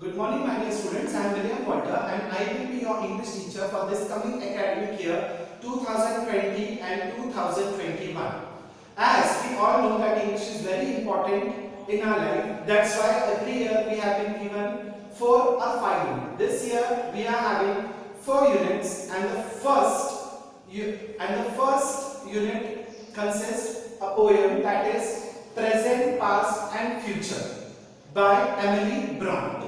Good morning, my dear students. I am William Walter and I will be your English teacher for this coming academic year 2020 and 2021. As we all know that English is very important in our life, that's why every year we have been given 4 or 5 units. This year we are having 4 units and the first unit consists a poem that is Present, Past and Future by Emily Bront.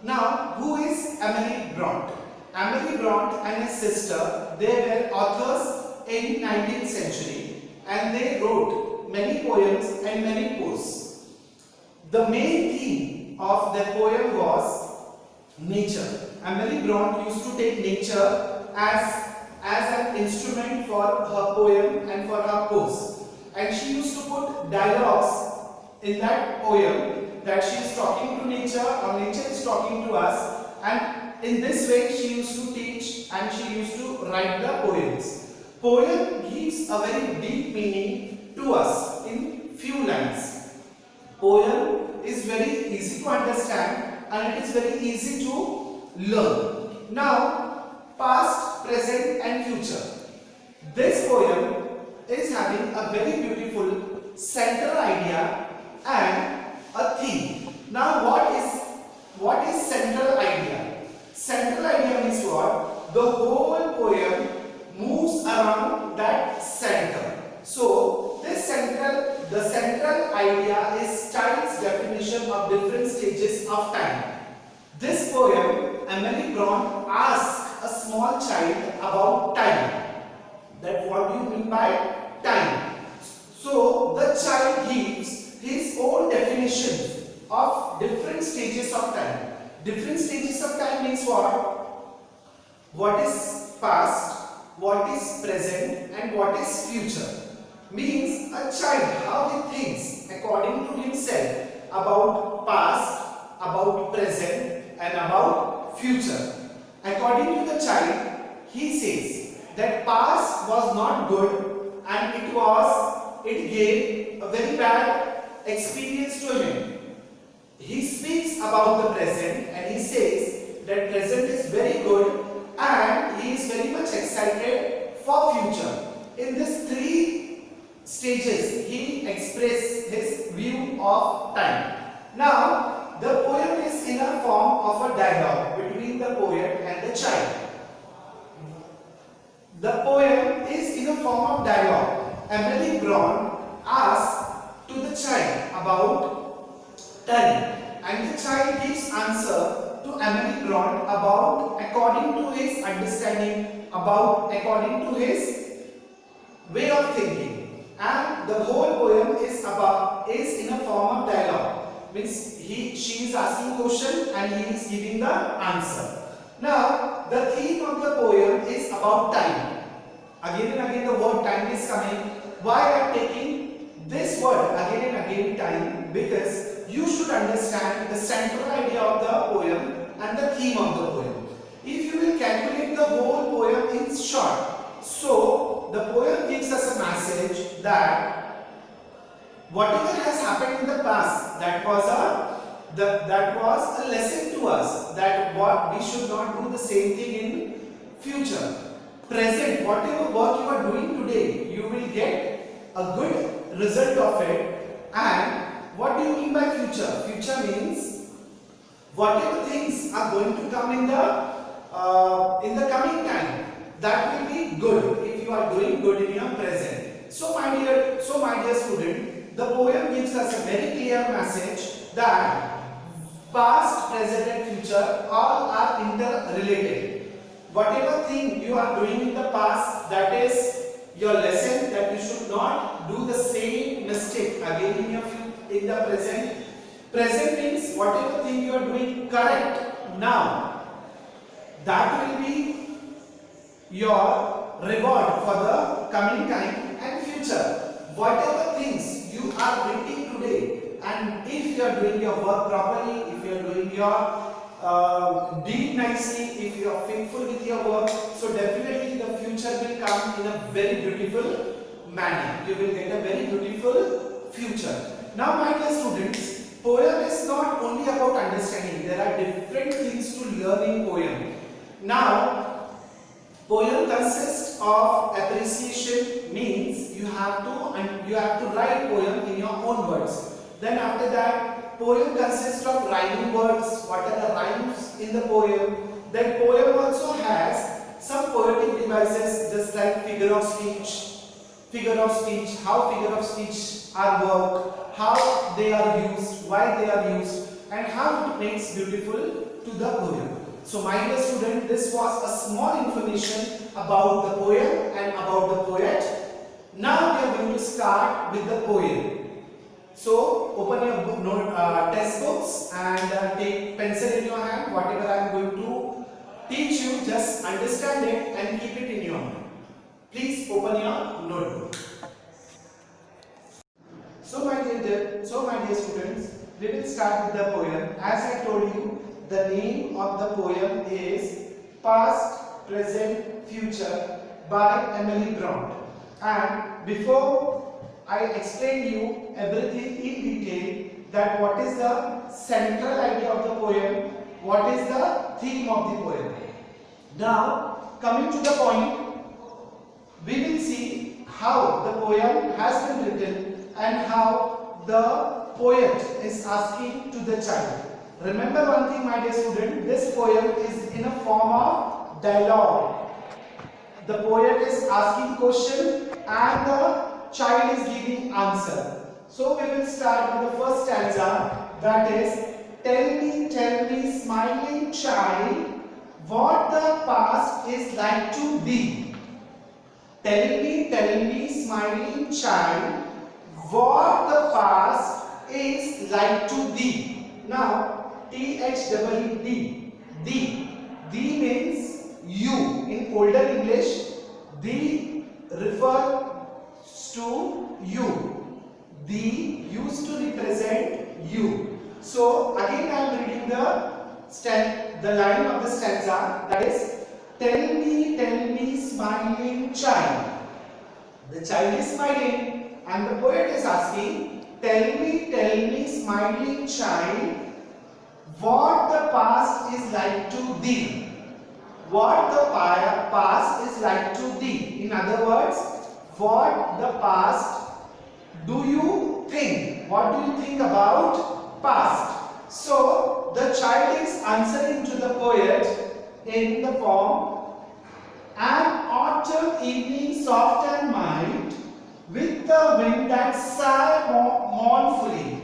Now, who is Emily Bront? Emily Bront and his sister, they were authors in 19th century and they wrote many poems and many prose. The main theme of their poem was nature. Emily Bront used to take nature as an instrument for her poem and for her prose. And she used to put dialogues in that poem that she is talking to nature or nature is talking to us, and in this way she used to teach and she used to write the poems. Poem gives a very deep meaning to us in few lines. Poem is very easy to understand and it is very easy to learn. Now, past, present and future. This poem is having a very beautiful central idea and a theme. Now what is central idea? Central idea means what? The whole poem moves around that center. So the central idea is time's definition of different stages of time. This poem, Emily Bront asks a small child about time. That what do you mean by time? So the child gives his own definition of different stages of time. Different stages of time means what? What is past, what is present and what is future. Means a child how he thinks according to himself about past, about present and about future. According to the child, he says that past was not good and it gave a very bad experience to him. He speaks about the present and he says that present is very good and he is very much excited for future. In these 3 stages he expresses his view of time. Now the poem is in a form of a dialogue between the poet and the child. The poem is in a form of dialogue. Emily Bront asks to the child about time and the child gives answer to Emily Bront about according to his understanding, according to his way of thinking, and the whole poem is in a form of dialogue. Means she is asking question and he is giving the answer. Now the theme of the poem is about time. Again and again the word time is coming. Why I am taking this word again and again, time? Because you should understand the central idea of the poem and the theme of the poem. If you will calculate the whole poem in short, so the poem gives us a message that whatever has happened in the past, that was a lesson to us, that what we should not do the same thing in future. Present, whatever work you are doing today, you will get a good result of it. And what do you mean by future? Future means whatever things are going to come in the coming time, that will be good if you are doing good in your present. So my dear student, the poem gives us a very clear message that past, present and future all are interrelated. Whatever thing you are doing in the past, that is your lesson, that you should not do the same mistake again in the present. Present means whatever thing you are doing correct now, that will be your reward for the coming time and future. Whatever things you are waiting today, and if you are doing your work properly, if you are doing your deed nicely, if you are faithful with your work, so definitely the future will come in a very beautiful manner. You will get a very beautiful future. Now my dear students, poem is not only about understanding. There are different to learning poem. Now, poem consists of appreciation, means you have to write poem in your own words. Then after that, poem consists of rhyming words. What are the rhymes in the poem? Then poem also has some poetic devices, just like figure of speech, how figure of speech are work, how they are used, why they are used, and how it makes beautiful to the poem. So my dear student, this was a small information about the poem and about the poet. Now we are going to start with the poem. So open your book, test books and take pencil in your hand. Whatever I am going to teach you, just understand it and keep it in your mind. Please open your notebook. So my dear students, we will start with the poem. As I told you, the name of the poem is Past, Present, Future by Emily Bront. And before I explain you everything in detail, that what is the central idea of the poem, what is the theme of the poem. Now, coming to the point, we will see how the poem has been written and how the poet is asking to the child. Remember one thing, my dear student, this poem is in a form of dialogue. The poet is asking question and the child is giving answer. So we will start with the first stanza, that is, tell me, smiling child, what the past is like to thee. Tell me, smiling child, what the past is like to thee. Now, T-H-E-E-D. Thee means you. In older English, thee refers to you. Thee used to represent you. So, again I am reading the line of the stanza, that is, tell me, smiling child. The child is smiling and the poet is asking, tell me, smiling child, what the past is like to thee. What the past is like to thee. In other words, what the past do you think? What do you think about past? So, the child is answering to the poet in the form, an autumn evening soft and mild, with the wind that sigh mournfully.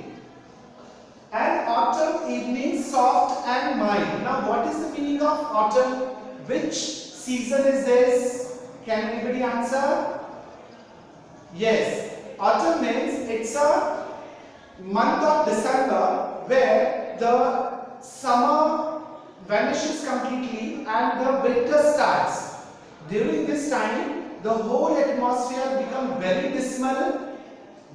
An autumn evening soft and mild. Now, what is the meaning of autumn? Which season is this? Can anybody answer? Yes, autumn means it's a month of December where the summer vanishes completely and the winter starts. During this time, the whole atmosphere becomes very dismal.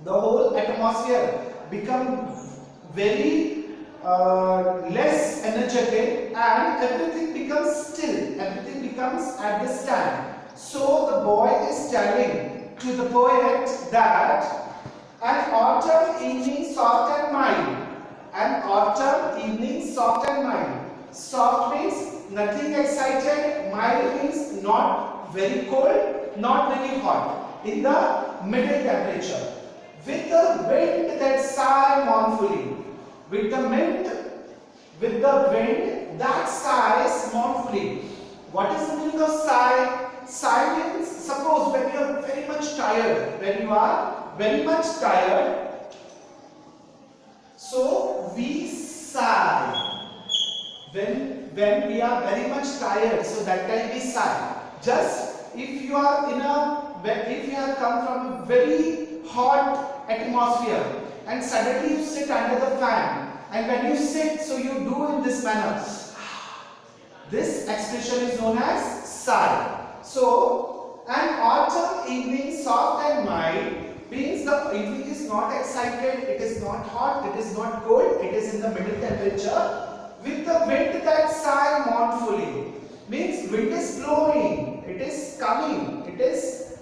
The whole atmosphere becomes very less energetic and everything becomes still. Everything becomes at the stand. So the boy is telling to the poet that an autumn evening soft and mild. An autumn evening soft and mild. Soft means nothing excited, mild means not very cold, not very hot, in the middle temperature. With the wind that sigh mournfully. With the wind that sighs mournfully. What is the meaning of sigh? Sigh means, suppose when you are very much tired, so we sigh. When we are very much tired, so that time we sigh. Just if you have come from a very hot atmosphere and suddenly you sit under the fan, and when you sit, so you do in this manner. This expression is known as sigh. So, an autumn evening soft and mild means the evening is not excited, it is not hot, it is not cold, it is in the middle temperature. With the wind that sigh mournfully, means wind is blowing, it is coming,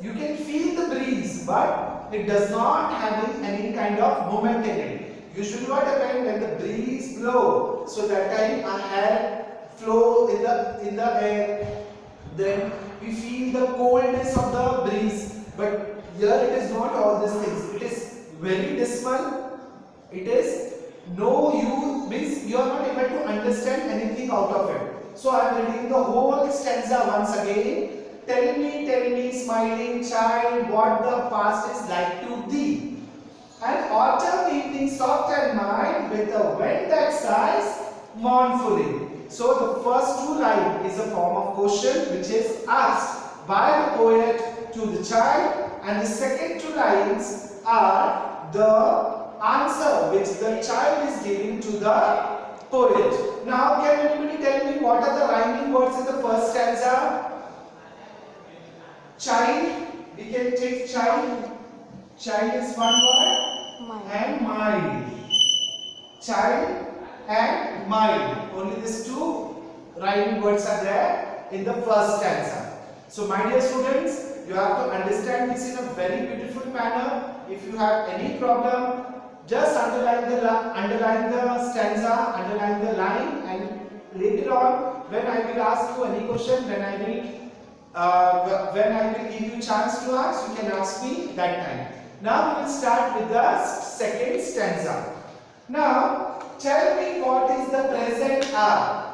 you can feel the breeze, but it does not have any kind of movement in it. Usually what happens when the breeze blows, so that time our hair flow in the air. Then we feel the coldness of the breeze. But here it is not all these things. It is very dismal. It is no you means you are not able to understand anything out of it. So I am reading the whole stanza once again. Tell me, smiling child, what the past is like to thee. An autumn evening soft and mild, with a wind that sighs mournfully. So the first two lines is a form of question which is asked by the poet to the child, and the second two lines are the answer which the child is giving to the poet. Now can anybody tell me what are the rhyming words in the first stanza? Child, we can take child. Child is one word. Mild. And mild. Child and mild. Only these two rhyming words are there in the first stanza. So my dear students, you have to understand this in a very beautiful manner. If you have any problem, just underline the stanza, underline the line, and later on when I will ask you any question, when I will give you chance to ask, you can ask me that time. Now we will start with the second stanza. Now tell me what is the present hour.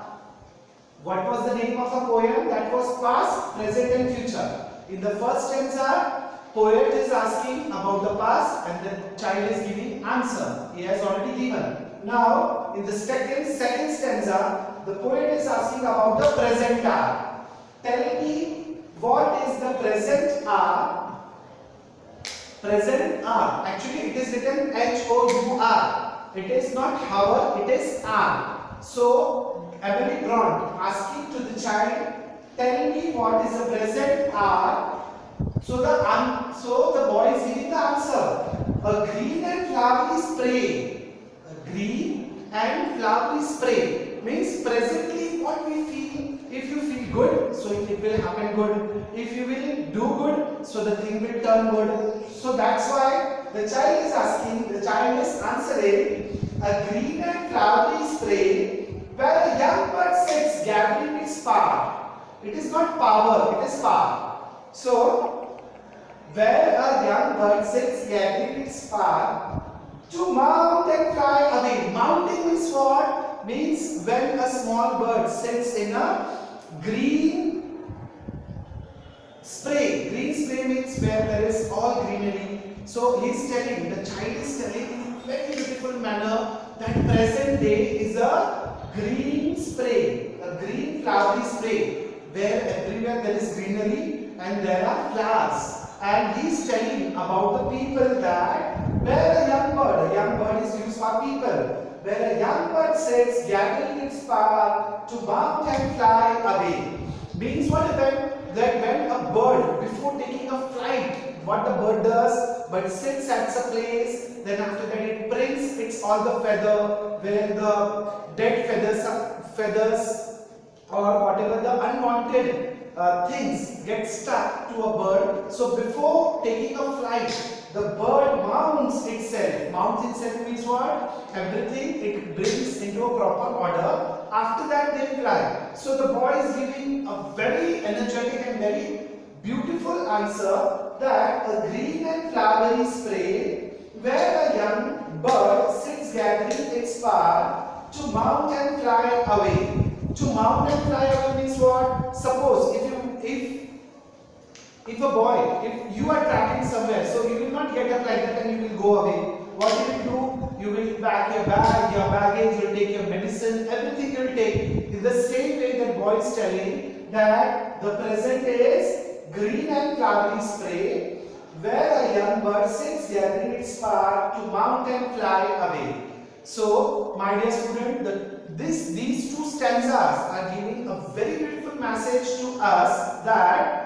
What was the name of the poem? That was past, present and future. In the first stanza, poet is asking about the past and the child is giving answer. He has already given. Now in the second stanza, the poet is asking about the present hour. Tell me what is the present hour? Present hour. Actually it is written H-O-U-R. It is not hour, it is hour. So Emily Bront asking to the child, tell me what is the present hour. So the boy is giving the answer. A green and flowery spray. A green and flowery spray means presently what we feel. If you feel good, so it will happen good. If you will do good, so the thing will turn good. So that's why the child is asking, the child is answering, a green and flowery spray where a young bird sits gathering its power. It is not power, it is power. So, where a young bird sits gathering its power to mount and fly away. Mounting means what? Means when a small bird sits in a green spray. Green spray means where there is all greenery. So he is telling, the child is telling in a very beautiful manner that present day is a green spray, a green flowery spray, where everywhere there is greenery and there are flowers. And he is telling about the people that where a young bird is used for people, where a young bird sits gathering its power to mount and fly away. Means what happened? That when a bird, before taking a flight, what the bird does, but sits at a place, then after that it brings its all the feather, where the dead feathers or whatever the unwanted things get stuck to a bird. So before taking a flight, the bird mounts itself. Mounts itself means what? Everything it brings into a proper order. After that they fly. So the boy is giving a very energetic and very beautiful answer that a green and flowery spray where a young bird sits gathering its power to mount and fly away. To mount and fly away means what? Suppose if a boy, if you are traveling somewhere, so you will not get up like that and you will go away. What you will do? You will pack your bag, your baggage, you will take your medicine, everything you will take. In the same way that boy is telling that the present is green and flowery spray where a young bird sits gathering its power to mount and fly away. So, my dear student, these two stanzas are giving a very beautiful message to us that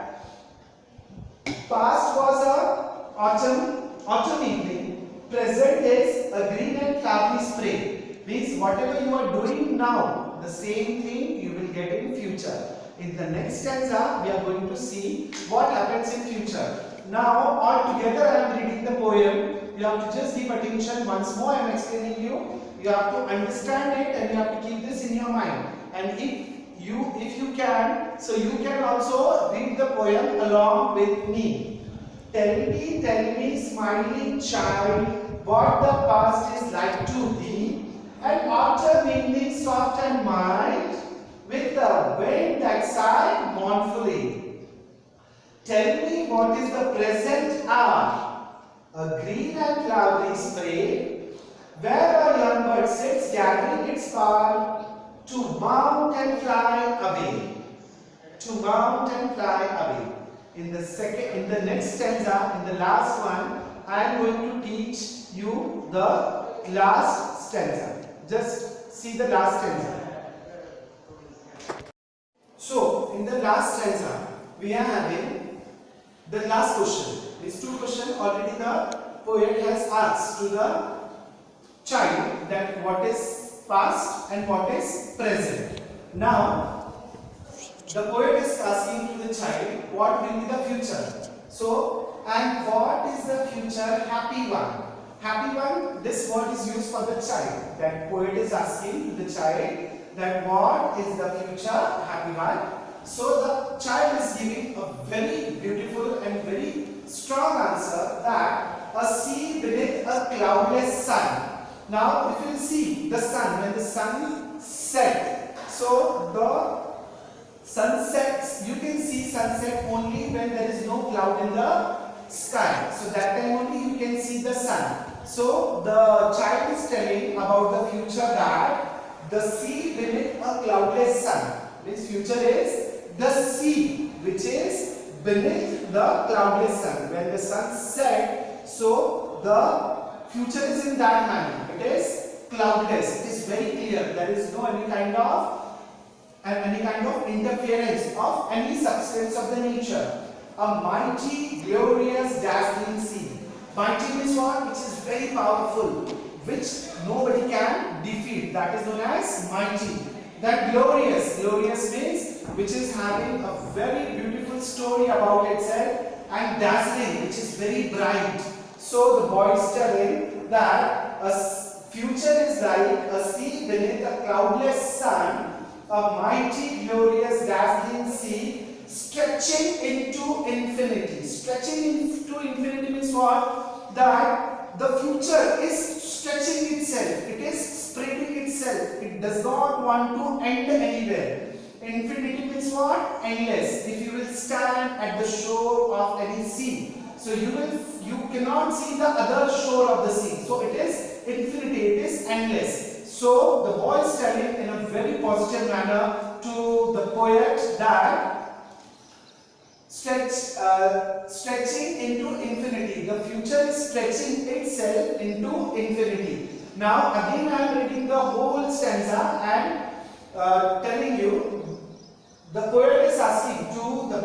past was a autumn evening, present is a green and flowery spray. Means whatever you are doing now, the same thing you will get in future. In the next stanza, we are going to see what happens in future. Now, all together I am reading the poem. You have to just give attention. Once more I am explaining you. You have to understand it and you have to keep this in your mind. And if if you can, so you can also read the poem along with me. Tell me, smiling child, what the past is like to thee, and autumn evening soft and mild, with the wind that sighed mournfully. Tell me what is the present hour, a green and flowery spray, where a young bird sits gathering its power to mount and fly away. To mount and fly away. In the next stanza, in the last one, I am going to teach you the last stanza. Just see the last stanza. So, in the last stanza, we are having the last question. These two questions already the poet has asked to the child, that what is past and what is present. Now, the poet is asking to the child, what will be the future? So, and what is the future happy one? Happy one, this word is used for the child. That poet is asking to the child that what is the future happy one? So, the child is giving a very beautiful and very strong answer, that a sea beneath a cloudless sun. Now, if you see the sun, when the sun sets, so the sunsets, you can see sunset only when there is no cloud in the sky. So that time only you can see the sun. So the child is telling about the future, that the sea beneath a cloudless sun. This future is the sea which is beneath the cloudless sun. When the sun sets, so the future is in that manner. It is cloudless. It is very clear. There is no any kind of interference of any substance of the nature. A mighty, glorious, dazzling sea. Mighty means what? Which is very powerful, which nobody can defeat. That is known as mighty. That glorious means which is having a very beautiful story about itself, and dazzling, which is very bright. So the boy is telling that a future is like a sea beneath a cloudless sun, a mighty, glorious, dazzling sea stretching into infinity. Stretching into infinity means what? That the future is stretching itself. It is spreading itself. It does not want to end anywhere. Infinity means what? Endless. If you will stand at the shore of any sea, so you cannot see the other shore of the sea. So it is infinity, it is endless. So the boy is telling in a very positive manner to the poet that stretching into infinity. The future is stretching itself into infinity. Now again I am reading the whole stanza and telling you, the poet is asking to the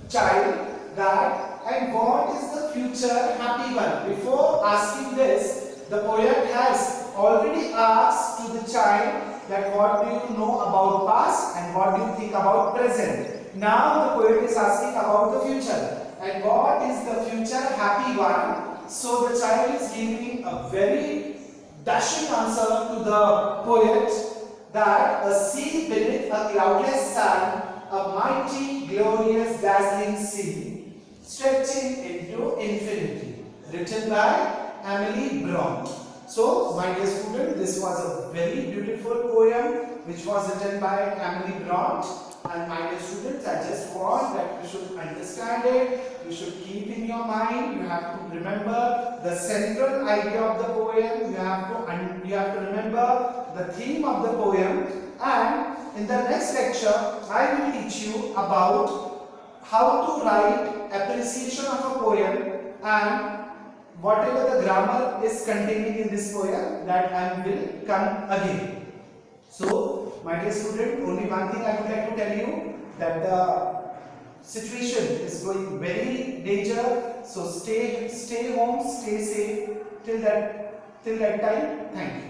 child that, and what is the future happy one? Before asking this, the poet has already asked to the child that what do you know about past and what do you think about present. Now the poet is asking about the future, and what is the future happy one? So the child is giving a very dashing answer to the poet that a sea beneath a cloudless sun, a mighty, glorious, dazzling sea, stretching into infinity. Written by Emily Bront. So, my dear student, this was a very beautiful poem which was written by Emily Bront. And my dear students, I just want that you should understand it, you should keep in your mind, you have to remember the central idea of the poem, you have to remember the theme of the poem, and in the next lecture, I will teach you about how to write appreciation of a poem and whatever the grammar is containing in this poem, that I will come again. So, my dear student, only one thing I would like to tell you, that the situation is going very danger. So stay home, stay safe till that time. Thank you.